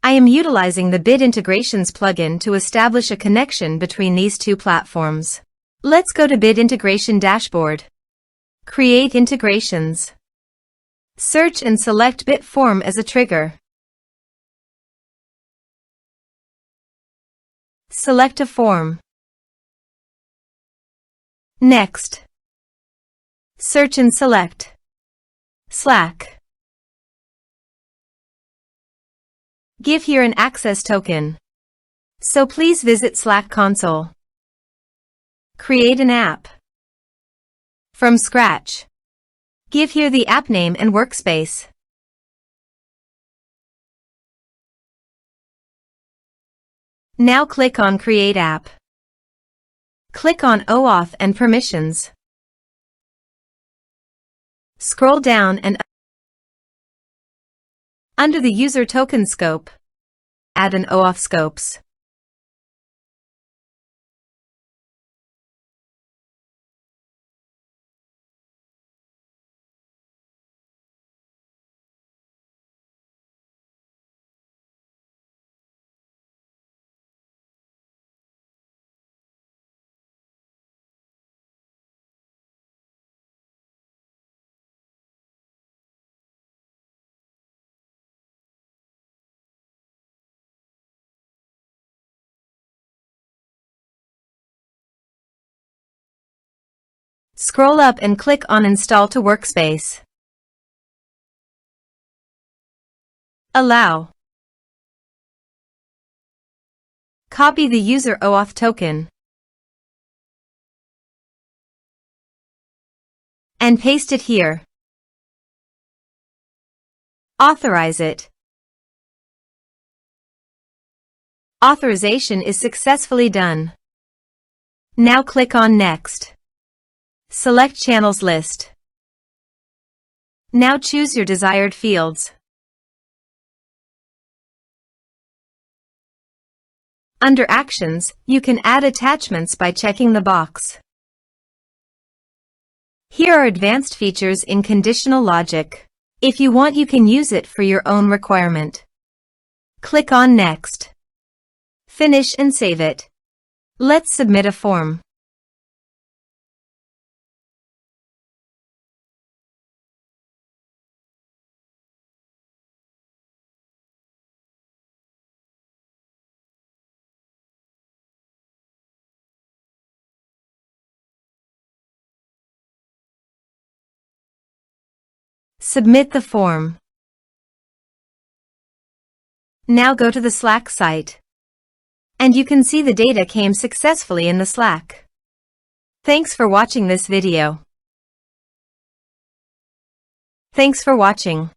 I am utilizing the Bit Integrations plugin to establish a connection between these two platforms. Let's go to Bit Integration Dashboard. Create integrations. Search and select Bit Form as a trigger. Select a form. Next, search and select Slack. Give here an access token, so please visit Slack console. Create an app from scratch. Give here the app name and workspace. Now click on Create App. Click on OAuth and Permissions. Scroll down and under the User Token scope, add an OAuth scopes. Scroll up and click on Install to Workspace. Allow. Copy the user OAuth token and paste it here. Authorize it. Authorization is successfully done. Now click on Next. Select Channels list. Now choose your desired fields. Under Actions, you can add attachments by checking the box. Here are advanced features in conditional logic. If you want, you can use it for your own requirement. Click on Next. Finish and save it. Let's submit a form. Submit the form. Now go to the Slack site. And you can see the data came successfully in the Slack. Thanks for watching this video. Thanks for watching.